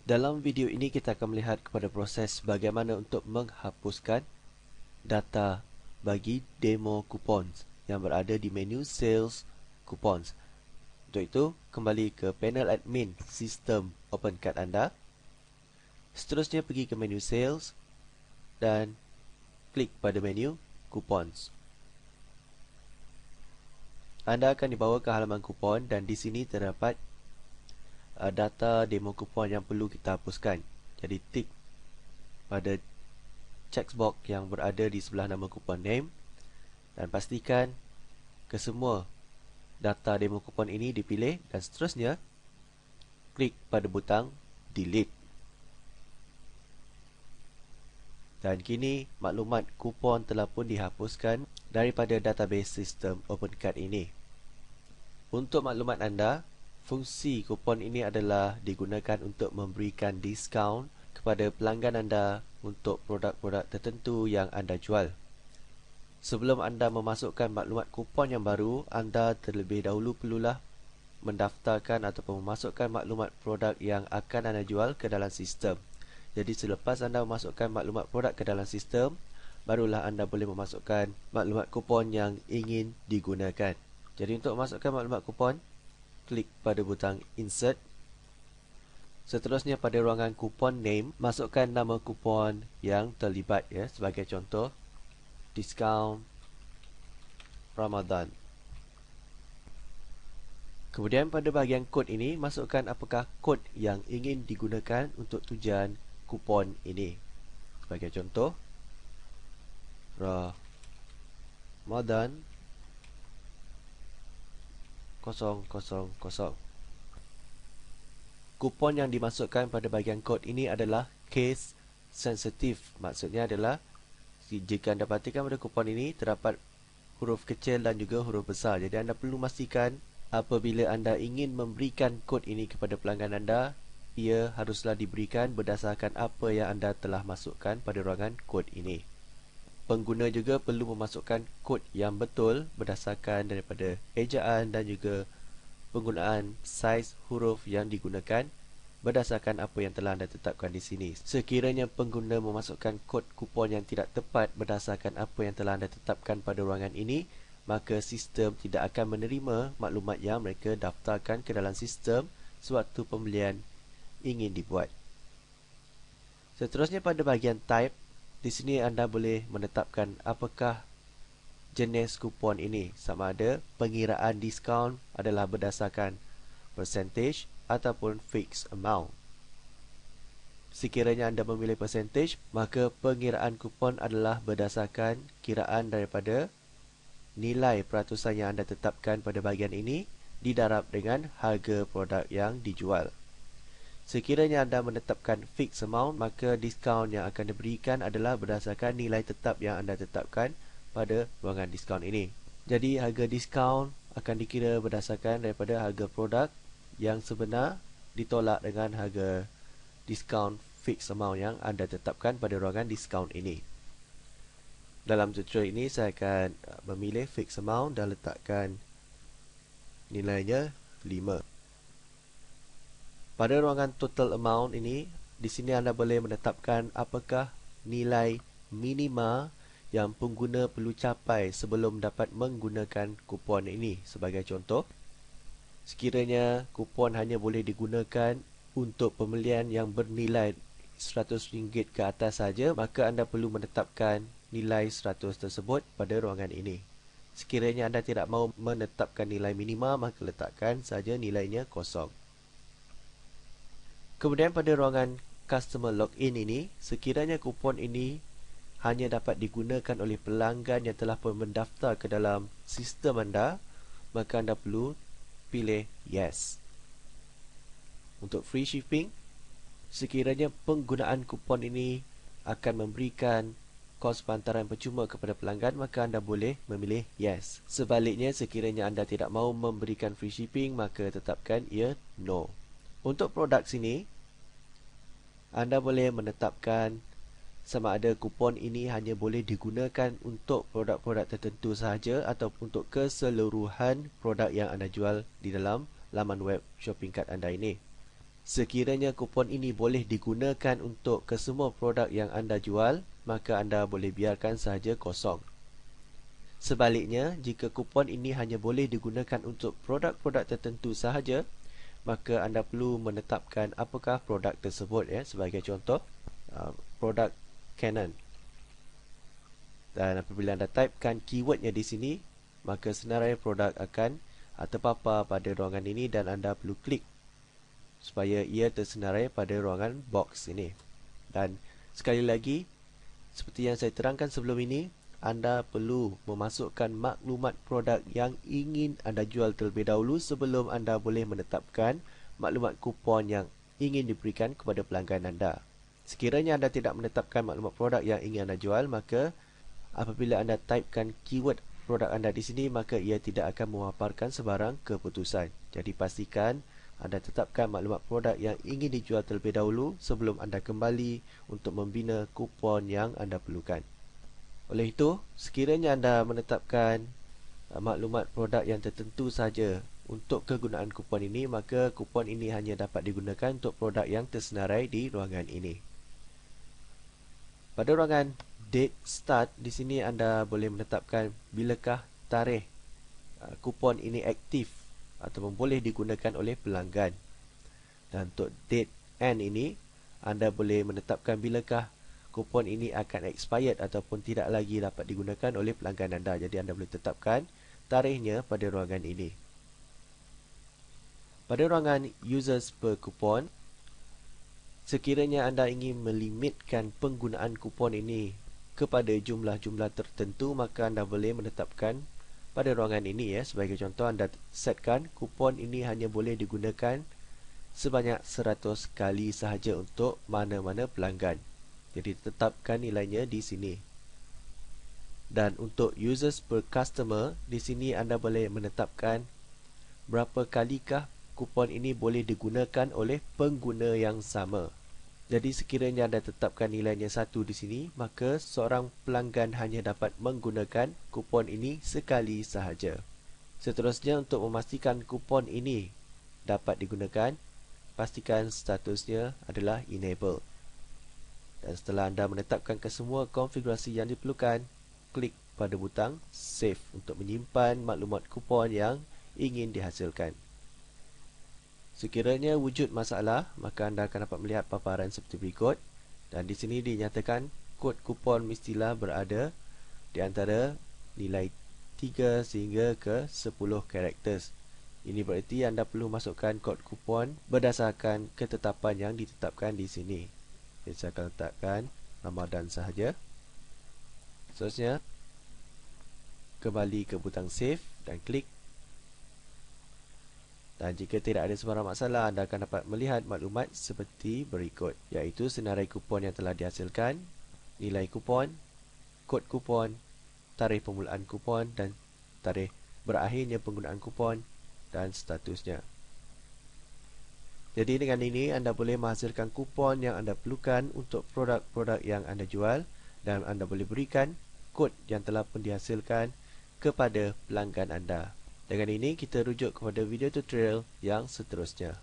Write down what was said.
Dalam video ini kita akan melihat kepada proses bagaimana untuk menghapuskan data bagi demo coupons yang berada di menu Sales Coupons. Untuk itu, kembali ke panel admin sistem OpenCard anda. Seterusnya pergi ke menu Sales dan klik pada menu Coupons. Anda akan dibawa ke halaman kupon dan di sini terdapat data demo kupon yang perlu kita hapuskan. Jadi tik pada checkbox yang berada di sebelah nama kupon name dan pastikan kesemua data demo kupon ini dipilih dan seterusnya klik pada butang delete. Dan kini maklumat kupon telah pun dihapuskan daripada database sistem OpenCard ini. Untuk maklumat anda, fungsi kupon ini adalah digunakan untuk memberikan diskaun kepada pelanggan anda untuk produk-produk tertentu yang anda jual. Sebelum anda memasukkan maklumat kupon yang baru, anda terlebih dahulu perlulah mendaftarkan ataupun memasukkan maklumat produk yang akan anda jual ke dalam sistem. Jadi selepas anda memasukkan maklumat produk ke dalam sistem, barulah anda boleh memasukkan maklumat kupon yang ingin digunakan. Jadi untuk memasukkan maklumat kupon, klik pada butang Insert. Seterusnya pada ruangan kupon name, masukkan nama kupon yang terlibat ya. Sebagai contoh, diskaun Ramadan. Kemudian pada bahagian kod ini, masukkan apakah kod yang ingin digunakan untuk tujuan kupon ini. Sebagai contoh, Ramadan 000. Kupon yang dimasukkan pada bahagian kod ini adalah case sensitive. Maksudnya adalah jika anda perhatikan pada kupon ini terdapat huruf kecil dan juga huruf besar. Jadi anda perlu memastikan apabila anda ingin memberikan kod ini kepada pelanggan anda, ia haruslah diberikan berdasarkan apa yang anda telah masukkan pada ruangan kod ini. Pengguna juga perlu memasukkan kod yang betul berdasarkan daripada ejaan dan juga penggunaan saiz huruf yang digunakan berdasarkan apa yang telah anda tetapkan di sini. Sekiranya pengguna memasukkan kod kupon yang tidak tepat berdasarkan apa yang telah anda tetapkan pada ruangan ini, maka sistem tidak akan menerima maklumat yang mereka daftarkan ke dalam sistem sewaktu pembelian ingin dibuat. Seterusnya pada bahagian type, di sini anda boleh menetapkan apakah jenis kupon ini, sama ada pengiraan diskaun adalah berdasarkan percentage ataupun fixed amount. Sekiranya anda memilih percentage, maka pengiraan kupon adalah berdasarkan kiraan daripada nilai peratusan yang anda tetapkan pada bahagian ini didarab dengan harga produk yang dijual. Sekiranya anda menetapkan fixed amount, maka diskaun yang akan diberikan adalah berdasarkan nilai tetap yang anda tetapkan pada ruangan diskaun ini. Jadi harga diskaun akan dikira berdasarkan daripada harga produk yang sebenar ditolak dengan harga diskaun fixed amount yang anda tetapkan pada ruangan diskaun ini. Dalam tutorial ini saya akan memilih fixed amount dan letakkan nilainya 5. Pada ruangan total amount ini, di sini anda boleh menetapkan apakah nilai minima yang pengguna perlu capai sebelum dapat menggunakan kupon ini. Sebagai contoh, sekiranya kupon hanya boleh digunakan untuk pembelian yang bernilai RM100 ke atas saja, maka anda perlu menetapkan nilai 100 tersebut pada ruangan ini. Sekiranya anda tidak mahu menetapkan nilai minima, maka letakkan saja nilainya kosong. Kemudian pada ruangan customer login ini, sekiranya kupon ini hanya dapat digunakan oleh pelanggan yang telah pun mendaftar ke dalam sistem anda, maka anda perlu pilih yes. Untuk free shipping, sekiranya penggunaan kupon ini akan memberikan kos penghantaran percuma kepada pelanggan, maka anda boleh memilih yes. Sebaliknya, sekiranya anda tidak mahu memberikan free shipping, maka tetapkan ia no. Untuk produk sini, anda boleh menetapkan sama ada kupon ini hanya boleh digunakan untuk produk-produk tertentu sahaja atau untuk keseluruhan produk yang anda jual di dalam laman web shopping cart anda ini. Sekiranya kupon ini boleh digunakan untuk kesemua produk yang anda jual, maka anda boleh biarkan sahaja kosong. Sebaliknya, jika kupon ini hanya boleh digunakan untuk produk-produk tertentu sahaja, maka anda perlu menetapkan apakah produk tersebut. Sebagai contoh, produk Canon. Dan apabila anda typekan keywordnya di sini, maka senarai produk akan terpapar pada ruangan ini dan anda perlu klik supaya ia tersenarai pada ruangan box ini. Dan sekali lagi, seperti yang saya terangkan sebelum ini, anda perlu memasukkan maklumat produk yang ingin anda jual terlebih dahulu sebelum anda boleh menetapkan maklumat kupon yang ingin diberikan kepada pelanggan anda. Sekiranya anda tidak menetapkan maklumat produk yang ingin anda jual, maka apabila anda typekan keyword produk anda di sini, maka ia tidak akan memaparkan sebarang keputusan. Jadi pastikan anda tetapkan maklumat produk yang ingin dijual terlebih dahulu sebelum anda kembali untuk membina kupon yang anda perlukan. Oleh itu, sekiranya anda menetapkan maklumat produk yang tertentu saja untuk kegunaan kupon ini, maka kupon ini hanya dapat digunakan untuk produk yang tersenarai di ruangan ini. Pada ruangan date start, di sini anda boleh menetapkan bilakah tarikh kupon ini aktif ataupun boleh digunakan oleh pelanggan. Dan untuk date end ini, anda boleh menetapkan bilakah kupon ini akan expired ataupun tidak lagi dapat digunakan oleh pelanggan anda. Jadi anda boleh tetapkan tarikhnya pada ruangan ini. Pada ruangan users per kupon, sekiranya anda ingin melimitkan penggunaan kupon ini kepada jumlah-jumlah tertentu, maka anda boleh menetapkan pada ruangan ini. Sebagai contoh, anda setkan kupon ini hanya boleh digunakan sebanyak 100 kali sahaja untuk mana-mana pelanggan. Jadi tetapkan nilainya di sini. Dan untuk users per customer, di sini anda boleh menetapkan berapa kalikah kupon ini boleh digunakan oleh pengguna yang sama. Jadi sekiranya anda tetapkan nilainya 1 di sini, maka seorang pelanggan hanya dapat menggunakan kupon ini sekali sahaja. Seterusnya, untuk memastikan kupon ini dapat digunakan, pastikan statusnya adalah enable. Dan setelah anda menetapkan kesemua konfigurasi yang diperlukan, klik pada butang save untuk menyimpan maklumat kupon yang ingin dihasilkan. Sekiranya wujud masalah, maka anda akan dapat melihat paparan seperti berikut. Dan di sini dinyatakan kod kupon mestilah berada di antara nilai 3 sehingga ke 10 characters. Ini berarti anda perlu masukkan kod kupon berdasarkan ketetapan yang ditetapkan di sini. Saya akan letakkan Ramadan sahaja. Seterusnya, kembali ke butang save dan klik. Dan jika tidak ada sebarang masalah, anda akan dapat melihat maklumat seperti berikut, iaitu senarai kupon yang telah dihasilkan, nilai kupon, kod kupon, tarikh permulaan kupon dan tarikh berakhirnya penggunaan kupon dan statusnya. Jadi dengan ini anda boleh menghasilkan kupon yang anda perlukan untuk produk-produk yang anda jual, dan anda boleh berikan kod yang telah pun dihasilkan kepada pelanggan anda. Dengan ini kita rujuk kepada video tutorial yang seterusnya.